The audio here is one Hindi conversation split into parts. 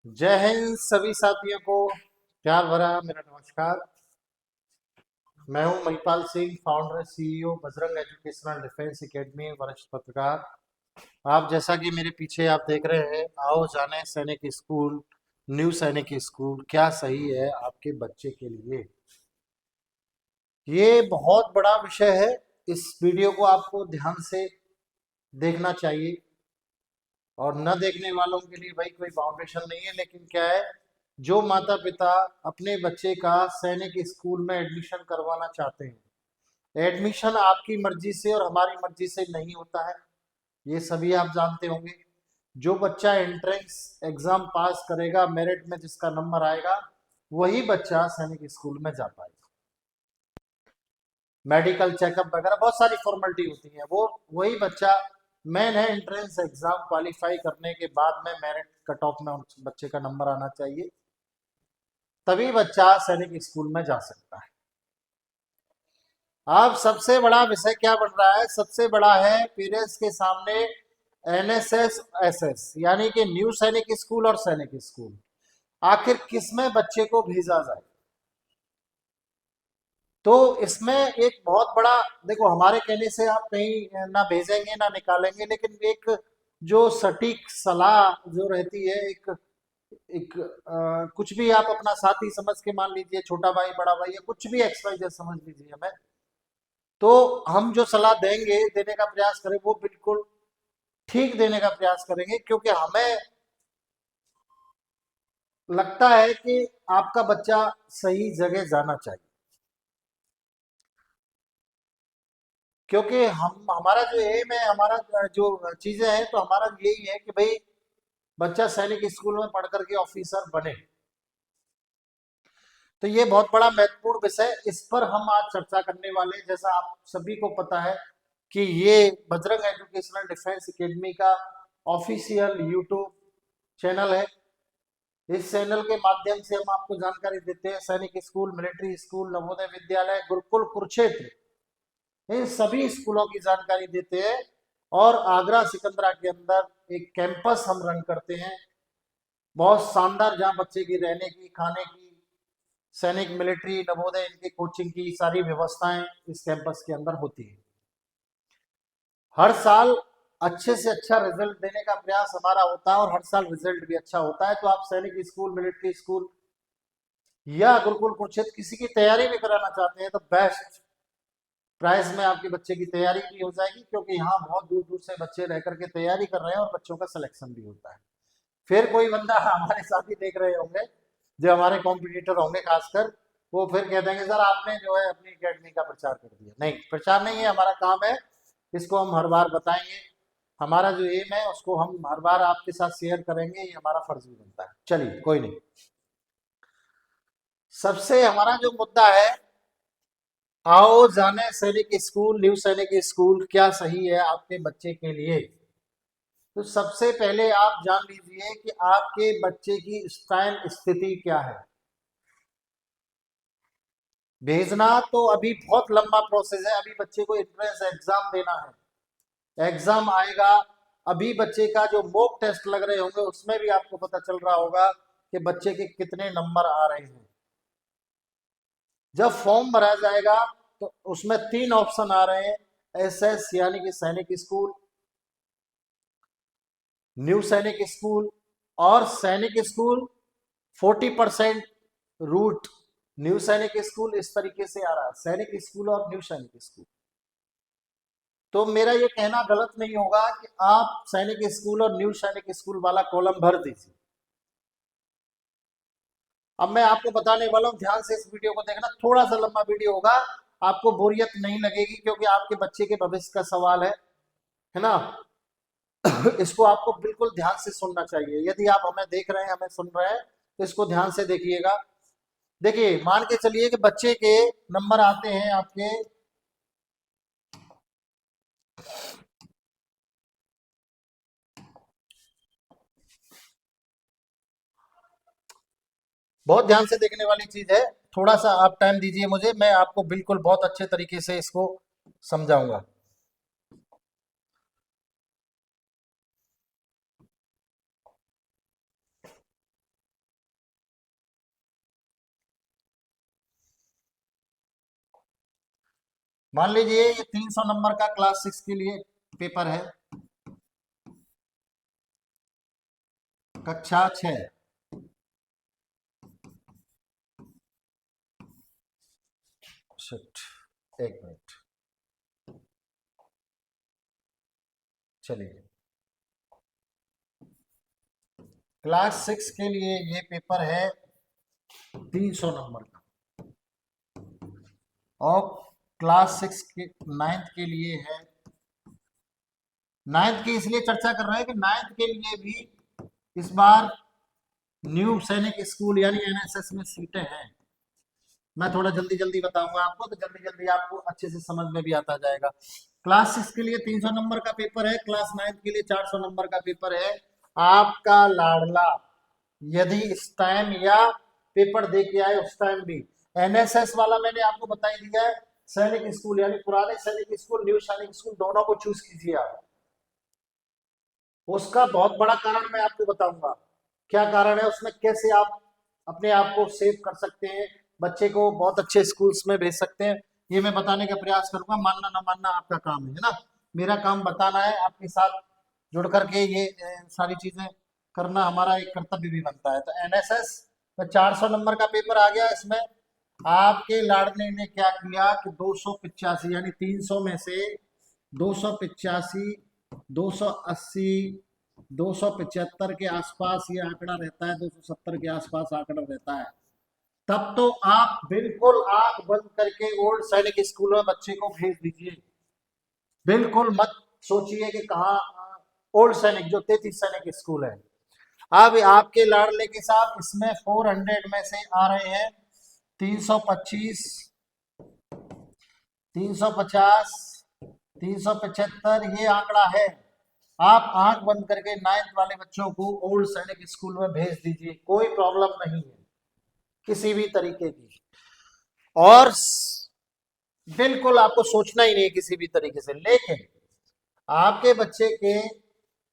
जय हिंद सभी साथियों को प्यार भरा मेरा नमस्कार। मैं हूं Mahipal Singh, founder CEO Bajrang educational defence academy, वरिष्ठ पत्रकार। आप जैसा कि मेरे पीछे आप देख रहे हैं, आओ जाने सैनिक स्कूल, न्यू सैनिक स्कूल क्या सही है आपके बच्चे के लिए। ये बहुत बड़ा विषय है। इस वीडियो को आपको ध्यान से देखना चाहिए। और न देखने वालों के लिए भाई कोई बाउंडेशन नहीं है, लेकिन क्या है, जो माता पिता अपने बच्चे का सैनिक स्कूल में एडमिशन करवाना चाहते हैं, एडमिशन आपकी मर्जी से और हमारी मर्जी से नहीं होता है। ये सभी आप जानते होंगे। जो बच्चा एंट्रेंस एग्जाम पास करेगा, मेरिट में जिसका नंबर आएगा, वही बच्चा सैनिक स्कूल में जा पाएगा। मेडिकल चेकअप वगैरह बहुत सारी फॉर्मेलिटी होती है, वो वही बच्चा मेन है। एंट्रेंस एग्जाम क्वालिफाई करने के बाद में मेरिट कट ऑफ में उस बच्चे का नंबर आना चाहिए, तभी बच्चा सैनिक स्कूल में जा सकता है। अब सबसे बड़ा विषय क्या बन रहा है? सबसे बड़ा है पेरेंट्स के सामने एनएसएस एसएस, यानी कि न्यू सैनिक स्कूल और सैनिक स्कूल, आखिर किसमें बच्चे को भेजा जाए। तो इसमें एक बहुत बड़ा, देखो हमारे कहने से आप कहीं ना भेजेंगे ना निकालेंगे, लेकिन एक जो सटीक सलाह जो रहती है, एक एक कुछ भी आप अपना साथी समझ के, मान लीजिए छोटा भाई बड़ा भाई या कुछ भी एक्स वाई जेड समझ लीजिए हमें, तो हम जो सलाह देंगे, देने का प्रयास करें, वो बिल्कुल ठीक देने का प्रयास करेंगे, क्योंकि हमें लगता है कि आपका बच्चा सही जगह जाना चाहिए। क्योंकि हम हमारा जो एम है, हमारा जो चीजें हैं, तो हमारा यही है कि भाई बच्चा सैनिक स्कूल में पढ़ करके ऑफिसर बने। तो ये बहुत बड़ा महत्वपूर्ण विषय, इस पर हम आज चर्चा करने वाले हैं। जैसा आप सभी को पता है कि ये बजरंग एजुकेशनल डिफेंस एकेडमी का ऑफिशियल यूट्यूब चैनल है। इस चैनल के माध्यम से हम आपको जानकारी देते हैं सैनिक school, military school, Navodaya Vidyalaya, Gurukul, Kurukshetra, इन सभी स्कूलों की जानकारी देते हैं। और आगरा सिकंदरा के अंदर एक कैंपस हम रन करते हैं, बहुत शानदार, जहां बच्चे की रहने की, खाने की, सैनिक, मिलिट्री, नवोदय, इनकी कोचिंग की सारी व्यवस्थाएं इस कैंपस के अंदर होती है। हर साल अच्छे से अच्छा रिजल्ट देने का प्रयास हमारा होता है, और हर साल रिजल्ट भी अच्छा होता है। तो आप सैनिक स्कूल, मिलिट्री स्कूल या गुरुकुल कुरुक्षेत्र किसी की तैयारी भी कराना चाहते हैं, तो बेस्ट प्राइस में आपके बच्चे की तैयारी भी हो जाएगी, क्योंकि यहाँ बहुत दूर दूर से बच्चे रह करके तैयारी कर रहे हैं और बच्चों का सिलेक्शन भी होता है। फिर कोई बंदा हमारे साथ ही देख रहे होंगे, जो हमारे कॉम्पिटिटर होंगे खासकर, वो फिर कह देंगे सर आपने जो है अपनी एकेडमी का प्रचार कर दिया। नहीं, प्रचार नहीं है, हमारा काम है, इसको हम हर बार बताएंगे। हमारा जो एम है उसको हम हर बार आपके साथ शेयर करेंगे, ये हमारा फर्ज भी बनता है। चलिए कोई नहीं। सबसे हमारा जो मुद्दा है, आओ जाने सैनिक स्कूल, न्यू सैनिक स्कूल क्या सही है आपके बच्चे के लिए। तो सबसे पहले आप जान लीजिए कि आपके बच्चे की स्टाइल स्थिति क्या है। भेजना तो अभी बहुत लंबा प्रोसेस है, अभी बच्चे को एंट्रेंस एग्जाम देना है, एग्जाम आएगा। अभी बच्चे का जो मॉक टेस्ट लग रहे होंगे, उसमें भी आपको पता चल रहा होगा कि बच्चे के कितने नंबर आ रहे हैं। जब फॉर्म भरा जाएगा तो उसमें तीन ऑप्शन आ रहे हैं, एसएस यानी कि सैनिक स्कूल, न्यू सैनिक स्कूल, और सैनिक स्कूल 40% रूट, न्यू सैनिक स्कूल, इस तरीके से आ रहा है, सैनिक स्कूल और न्यू सैनिक स्कूल। तो मेरा ये कहना गलत नहीं होगा कि आप सैनिक स्कूल और न्यू सैनिक स्कूल वाला कॉलम भर दीजिए। अब मैं आपको बताने वाला हूं, ध्यान से इस वीडियो को देखना, थोड़ा सा लंबा वीडियो होगा, आपको बोरियत नहीं लगेगी, क्योंकि आपके बच्चे के भविष्य का सवाल है ना। इसको आपको बिल्कुल ध्यान से सुनना चाहिए। यदि आप हमें देख रहे हैं, हमें सुन रहे हैं, तो इसको ध्यान से देखिएगा। देखिए, मान के चलिए कि बच्चे के नंबर आते हैं आपके, बहुत ध्यान से देखने वाली चीज है, थोड़ा सा आप टाइम दीजिए मुझे, मैं आपको बिल्कुल बहुत अच्छे तरीके से इसको समझाऊंगा। मान लीजिए ये 300 नंबर का क्लास 6 के लिए पेपर है, कक्षा 6। एक मिनट, चलिए। क्लास 6 के लिए ये पेपर है 300 नंबर का, और क्लास 6 के 9th के लिए है। 9th की इसलिए चर्चा कर रहे हैं कि 9th के लिए भी इस बार न्यू सैनिक स्कूल यानी एनएसएस में सीटें हैं। मैं थोड़ा जल्दी जल्दी बताऊंगा आपको, तो जल्दी जल्दी आपको अच्छे से समझ में भी आता जाएगा। क्लास 6 के लिए 300 नंबर का पेपर है, क्लास 9th के लिए 400 नंबर का पेपर है। आपका लाडला यदि इस टाइम या पेपर दे के आए उस टाइम भी, एनएसएस वाला मैंने आपको बता ही दिया है, सैनिक स्कूल यानी पुराने सैनिक स्कूल, न्यू सैनिक स्कूल, दोनों को चूज कीजिए आप। उसका बहुत बड़ा कारण मैं आपको बताऊंगा, क्या कारण है उसमें, कैसे आप अपने आप को सेव कर सकते हैं, बच्चे को बहुत अच्छे स्कूल्स में भेज सकते हैं, ये मैं बताने का प्रयास करूंगा। मानना ना मानना आपका काम है ना, मेरा काम बताना है, आपके साथ जुड़ करके ये सारी चीजें करना हमारा एक कर्तव्य भी बनता है। तो एनएसएस में 400 नंबर का पेपर आ गया। इसमें आपके लाडले ने क्या किया कि 285 यानी 300 में से 285, 280, 275 के आसपास ये आंकड़ा रहता है, 270 के आसपास आंकड़ा रहता है। तब तो आप बिल्कुल आंख बंद करके ओल्ड सैनिक स्कूल में बच्चे को भेज दीजिए। बिल्कुल मत सोचिए कि कहाँ, ओल्ड सैनिक जो 33 सैनिक स्कूल है। अब आपके लाडले के साथ इसमें 400 में से आ रहे हैं 325, 350, 375, ये आंकड़ा है। आप आंख बंद करके 9th वाले बच्चों को ओल्ड सैनिक स्कूल में भेज दीजिए, कोई प्रॉब्लम नहीं है किसी भी तरीके की। और बिल्कुल आपको सोचना ही नहीं किसी भी तरीके से। लेकिन आपके बच्चे के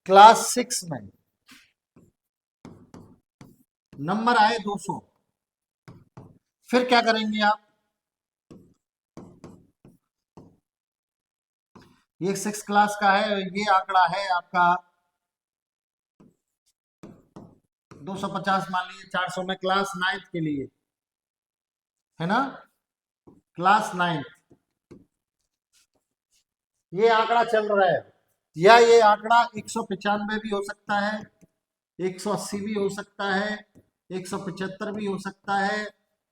क्लास 6 में नंबर आए 200, फिर क्या करेंगे आप? ये 6 क्लास का है, ये आंकड़ा है आपका 250 मान लीजिए, 400 में क्लास 9th के लिए है ना, क्लास 9th ये आंकड़ा चल रहा है। या ये आंकड़ा 195 भी हो सकता है, 180 भी हो सकता है, 175 भी हो सकता है,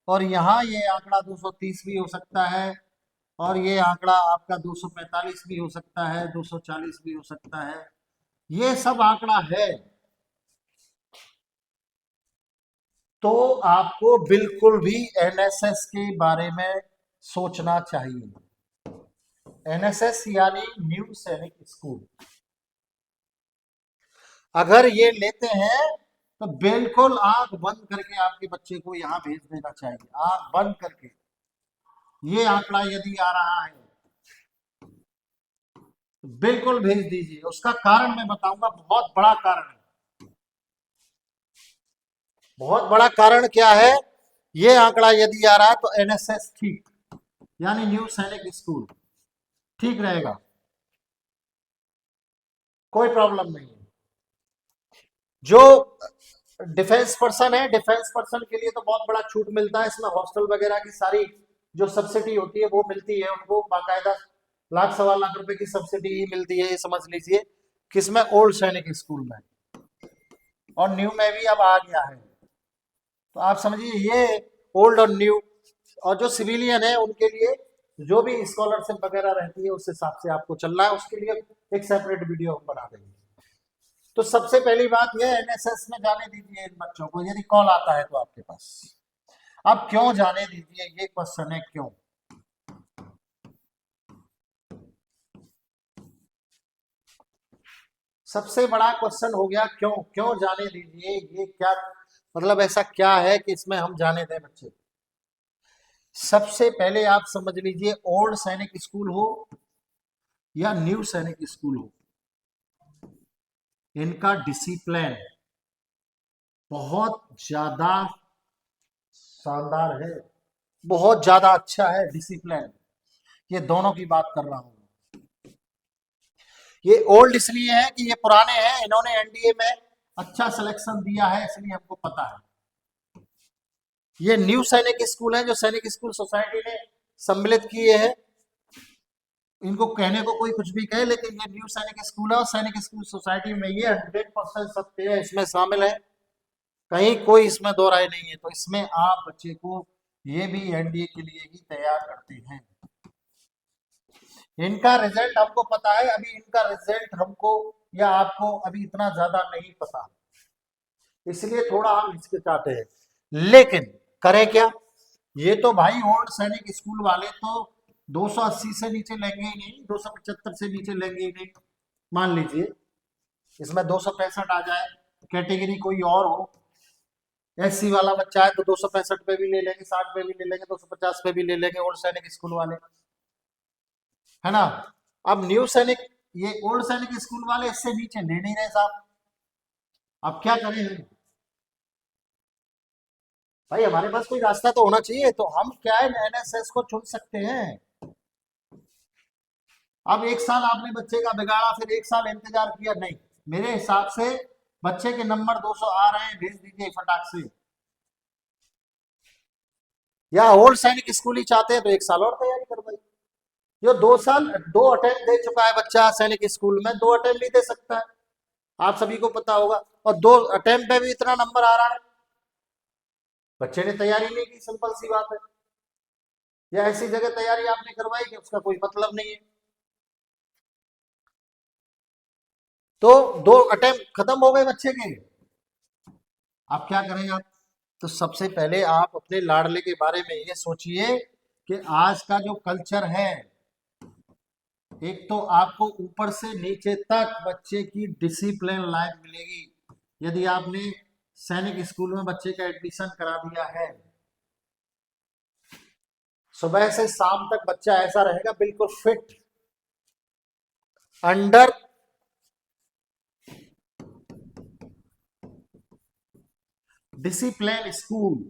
और यहाँ ये आंकड़ा 230 भी हो सकता है, और ये आंकड़ा आपका 245 भी हो सकता है, 240 भी हो सकता है। ये सब आंकड़ा है। तो आपको बिल्कुल भी एनएसएस के बारे में सोचना चाहिए। एनएसएस यानी न्यू सैनिक स्कूल, अगर ये लेते हैं तो बिल्कुल आंख बंद करके आपके बच्चे को यहां भेज देना चाहिए, आंख बंद करके। ये आंकड़ा यदि आ रहा है तो बिल्कुल भेज दीजिए। उसका कारण मैं बताऊंगा, बहुत बड़ा कारण है। बहुत बड़ा कारण क्या है? ये आंकड़ा यदि आ रहा है तो एनएसएस ठीक यानी न्यू सैनिक स्कूल ठीक रहेगा, कोई प्रॉब्लम नहीं है। जो डिफेंस पर्सन है, डिफेंस पर्सन के लिए तो बहुत बड़ा छूट मिलता है इसमें, हॉस्टल वगैरह की सारी जो सब्सिडी होती है वो मिलती है उनको, बाकायदा लाख सवा लाख रुपए की सब्सिडी ही मिलती है, ये समझ लीजिए। किसमें? ओल्ड सैनिक स्कूल में। और न्यू में भी अब आ गया है, तो आप समझिए ये ओल्ड और न्यू। और जो सिविलियन है उनके लिए जो भी स्कॉलरशिप वगैरह रहती है उस हिसाब से आपको चलना है, उसके लिए एक सेपरेट वीडियो हम बना देंगे। तो सबसे पहली बात यह, एनएसएस में जाने दीजिए इन बच्चों को, यदि कॉल आता है तो आपके पास। अब क्यों जाने दीजिए, ये क्वेश्चन है, क्यों? सबसे बड़ा क्वेश्चन हो गया क्यों, क्यों जाने दीजिए, ये क्या मतलब, ऐसा क्या है कि इसमें हम जाने दें बच्चे? सबसे पहले आप समझ लीजिए, ओल्ड सैनिक स्कूल हो या न्यू सैनिक स्कूल हो, इनका डिसिप्लिन बहुत ज्यादा शानदार है, बहुत ज्यादा अच्छा है डिसिप्लिन। ये दोनों की बात कर रहा हूं। ये ओल्ड इसलिए है कि ये पुराने हैं, इन्होंने एनडीए में अच्छा सिलेक्शन दिया है, इसलिए हमको पता है। ये न्यू सैनिक स्कूल है जो सैनिक स्कूल सोसाइटी ने सम्मिलित किए हैं। इनको कहने को कोई कुछ भी कहे, लेकिन ये न्यू सैनिक स्कूल है और सैनिक स्कूल सोसाइटी में ये 100% सत्य है, इसमें शामिल है, कहीं कोई इसमें दो राय नहीं है। तो इसमें आप बच्चे को ये भी एनडीए के लिए ही तैयार करते हैं। इनका रिजल्ट हमको पता है, अभी इनका रिजल्ट हमको या आपको अभी इतना ज्यादा नहीं पता, इसलिए थोड़ा हम हिचकिचाते हैं। लेकिन करें क्या, ये तो भाई ओल्ड सैनिक स्कूल वाले तो 280 से नीचे लेंगे ही नहीं, 275 से नीचे लेंगे ही नहीं। मान लीजिए इसमें 265 आ जाए, कैटेगरी कोई और हो, एससी वाला बच्चा है तो 265 पे भी ले लेंगे, 60 पे भी ले लेंगे, 250 पे भी ले लेंगे ओल्ड सैनिक स्कूल वाले, है ना। अब न्यू सैनिक, ये ओल्ड सैनिक स्कूल वाले इससे नीचे ले नहीं रहे साहब। अब क्या करें हम? भाई हमारे पास कोई रास्ता तो होना चाहिए, तो हम क्या है एनएसएस को चुन सकते हैं। अब एक साल आपने बच्चे का बिगाड़ा, फिर एक साल इंतजार किया, नहीं, मेरे हिसाब से बच्चे के नंबर 200 आ रहे हैं, भेज दीजिए फटाक से। या ओल्ड सैनिक स्कूल ही चाहते हैं तो एक साल और तैयारी करवाइए। जो 2 साल 2 अटेम्प्ट दे चुका है बच्चा सैनिक स्कूल में, 2 अटेम्प्ट भी दे सकता है, आप सभी को पता होगा, और 2 अटेम्प्ट में भी इतना नंबर आ रहा है, बच्चे ने तैयारी नहीं की, सिंपल सी बात है। या ऐसी जगह तैयारी आपने करवाई कि उसका कोई मतलब नहीं है। तो 2 अटेम्प्ट खत्म हो गए बच्चे के, आप क्या करें आप? तो सबसे पहले आप अपने लाडले के बारे में ये सोचिए कि आज का जो कल्चर है, एक तो आपको ऊपर से नीचे तक बच्चे की डिसिप्लिन लाइफ मिलेगी। यदि आपने सैनिक स्कूल में बच्चे का एडमिशन करा दिया है, सुबह से शाम तक बच्चा ऐसा रहेगा बिल्कुल फिट, अंडर डिसिप्लिन स्कूल।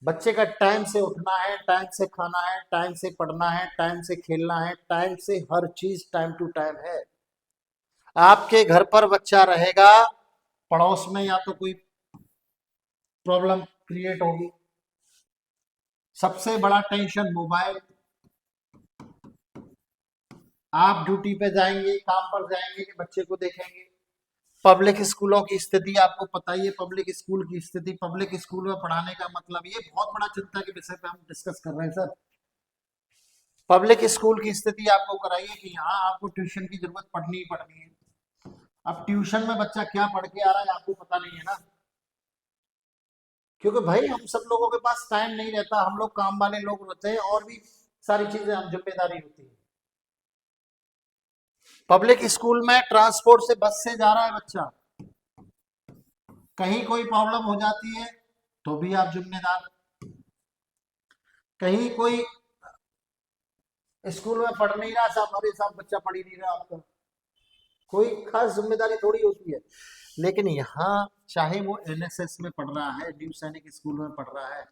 बच्चे का टाइम से उठना है, टाइम से खाना है, टाइम से पढ़ना है, टाइम से खेलना है, टाइम से हर चीज टाइम टू टाइम है। आपके घर पर बच्चा रहेगा, पड़ोस में या तो कोई प्रॉब्लम क्रिएट होगी, सबसे बड़ा टेंशन मोबाइल। आप ड्यूटी पे जाएंगे, काम पर जाएंगे कि बच्चे को देखेंगे। पब्लिक स्कूलों की स्थिति आपको पता ही है, पब्लिक स्कूल की स्थिति, पब्लिक स्कूल में पढ़ाने का मतलब, ये बहुत बड़ा चिंता के विषय पे हम डिस्कस कर रहे हैं सर। पब्लिक स्कूल की स्थिति आपको कराइए कि यहाँ आपको ट्यूशन की जरूरत पड़नी ही पड़नी है। अब ट्यूशन में बच्चा क्या पढ़ के आ रहा है आपको पता नहीं है ना, क्योंकि भाई हम सब लोगों के पास टाइम नहीं रहता, हम लोग काम वाले लोग होते हैं, और भी सारी चीजें हम जिम्मेदारी होती है। पब्लिक स्कूल में ट्रांसपोर्ट से, बस से जा रहा है बच्चा, कहीं कोई प्रॉब्लम हो जाती है तो भी आप जिम्मेदार। कहीं कोई स्कूल में पढ़ नहीं रहा साहब, हमारे साथ बच्चा पढ़ ही नहीं रहा, आपका कोई खास जिम्मेदारी थोड़ी होती है। लेकिन यहाँ चाहे वो एनएसएस में पढ़ रहा है, न्यू सैनिक स्कूल में पढ़ रहा है,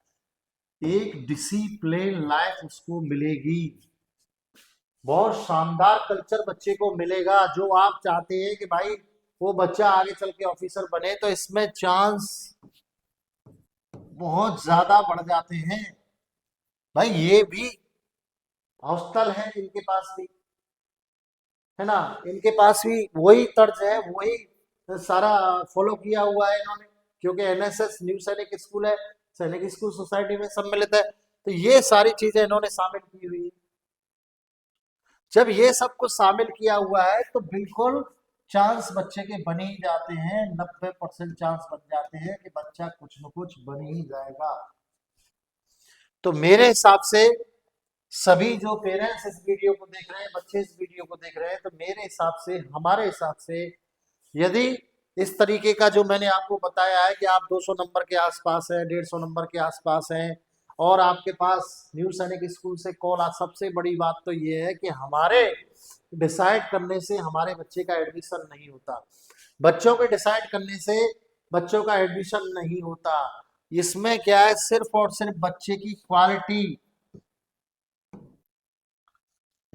एक डिसिप्लिन लाइफ उसको मिलेगी, बहुत शानदार कल्चर बच्चे को मिलेगा। जो आप चाहते हैं कि भाई वो बच्चा आगे चल के ऑफिसर बने, तो इसमें चांस बहुत ज्यादा बढ़ जाते हैं। भाई ये भी हॉस्टल है इनके पास भी, है ना, इनके पास भी वही तर्ज है, वही सारा फॉलो किया हुआ है इन्होंने, क्योंकि एनएसएस न्यू सैनिक स्कूल है, सैनिक स्कूल सोसाइटी में सम्मिलित है, तो ये सारी चीजें इन्होंने शामिल की हुई है। जब ये सब कुछ शामिल किया हुआ है तो बिल्कुल चांस बच्चे के बन ही जाते हैं, 90% चांस बन जाते हैं कि बच्चा कुछ न कुछ बन ही जाएगा। तो मेरे हिसाब से सभी जो पेरेंट्स इस वीडियो को देख रहे हैं, बच्चे इस वीडियो को देख रहे हैं, तो मेरे हिसाब से, हमारे हिसाब से, यदि इस तरीके का जो मैंने आपको बताया है कि आप 200 नंबर के आसपास है, 150 नंबर के आसपास हैं, और आपके पास न्यू सैनिक स्कूल से कॉल आ, सबसे बड़ी बात तो ये है कि हमारे डिसाइड करने से हमारे बच्चे का एडमिशन नहीं होता, बच्चों के डिसाइड करने से बच्चों का एडमिशन नहीं होता। इसमें क्या है, सिर्फ और सिर्फ बच्चे की क्वालिटी,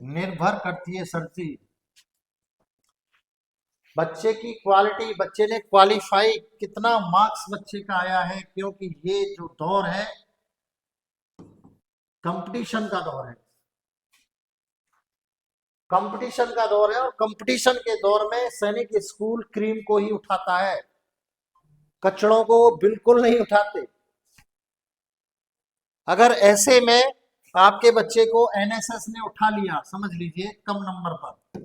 निर्भर करती है सर जी। बच्चे की क्वालिटी, बच्चे ने क्वालिफाई, कितना मार्क्स बच्चे का आया है, क्योंकि ये जो दौर है कंपटीशन का दौर है, कंपटीशन का दौर है, और कंपटीशन के दौर में सैनिक स्कूल क्रीम को ही उठाता है, कचड़ों को वो बिल्कुल नहीं उठाते। अगर ऐसे में आपके बच्चे को एनएसएस ने उठा लिया, समझ लीजिए कम नंबर पर,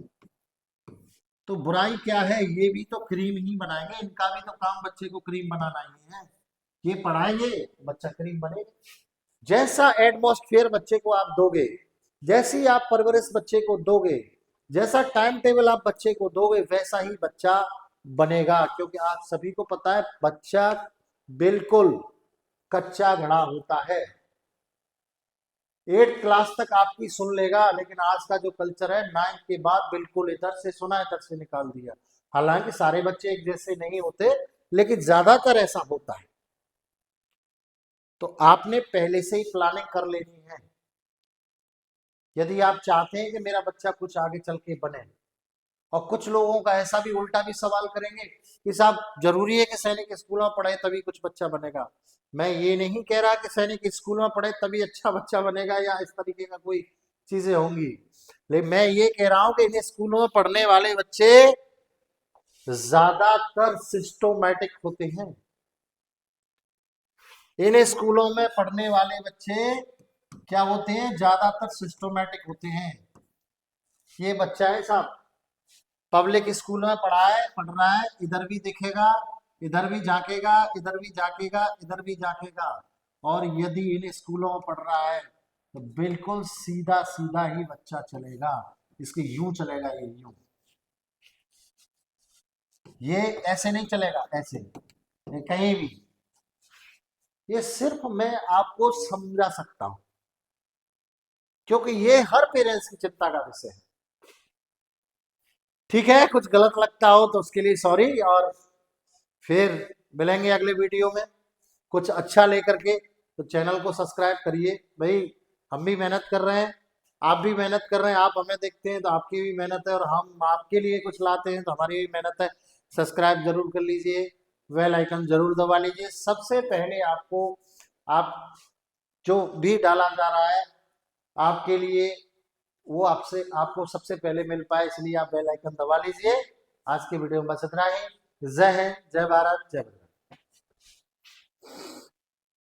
तो बुराई क्या है, ये भी तो क्रीम ही बनाएंगे, इनका भी तो काम बच्चे को क्रीम बनाना ही है। ये पढ़ाएंगे, बच्चा क्रीम बनेगा। जैसा एटमॉस्फेयर बच्चे को आप दोगे, जैसी आप परवरिश बच्चे को दोगे, जैसा टाइम टेबल आप बच्चे को दोगे, वैसा ही बच्चा बनेगा। क्योंकि आप सभी को पता है बच्चा बिल्कुल कच्चा घड़ा होता है। 8 क्लास तक आपकी सुन लेगा, लेकिन आज का जो कल्चर है 9 के बाद बिल्कुल इधर से सुना इधर से निकाल दिया। हालांकि सारे बच्चे एक जैसे नहीं होते, लेकिन ज्यादातर ऐसा होता है। तो आपने पहले से ही प्लानिंग कर लेनी है, यदि आप चाहते हैं कि मेरा बच्चा कुछ आगे चल के बने। और कुछ लोगों का ऐसा भी उल्टा भी सवाल करेंगे कि साहब जरूरी है कि सैनिक स्कूल में पढ़े तभी कुछ बच्चा बनेगा। मैं ये नहीं कह रहा कि सैनिक स्कूल में पढ़े तभी अच्छा बच्चा बनेगा या इस तरीके का कोई चीजें होंगी, लेकिन मैं ये कह रहा हूं कि इन स्कूलों में पढ़ने वाले बच्चे ज्यादातर सिस्टोमेटिक होते हैं। इन स्कूलों में पढ़ने वाले बच्चे क्या होते हैं, ज्यादातर सिस्टोमेटिक होते हैं। ये बच्चा है साहब पब्लिक स्कूल में पढ़ रहा है, इधर भी दिखेगा, इधर भी झांकेगा, इधर भी झांकेगा, इधर भी झांकेगा। और यदि इन स्कूलों में पढ़ रहा है तो बिल्कुल सीधा सीधा ही बच्चा चलेगा, इसके यूं चलेगा, ये यूं, ये ऐसे नहीं चलेगा, ऐसे ये कहीं भी। ये सिर्फ मैं आपको समझा सकता हूं, क्योंकि ये हर पेरेंट्स की चिंता का विषय है। ठीक है, कुछ गलत लगता हो तो उसके लिए सॉरी, और फिर मिलेंगे अगले वीडियो में कुछ अच्छा लेकर के। तो चैनल को सब्सक्राइब करिए भाई, हम भी मेहनत कर रहे हैं, आप भी मेहनत कर रहे हैं, आप हमें देखते हैं तो आपकी भी मेहनत है, और हम आपके लिए कुछ लाते हैं तो हमारी भी मेहनत है। सब्सक्राइब जरूर कर लीजिए, बेल आइकन जरूर दबा लीजिए। सबसे पहले आपको, आप जो भी डाला जा रहा है आपके लिए, वो आपसे आपको सबसे पहले मिल पाए, इसलिए आप बेल आइकन दबा लीजिए। आज के वीडियो में बस इतना ही। जय हिंद, जय भारत, जय भारत।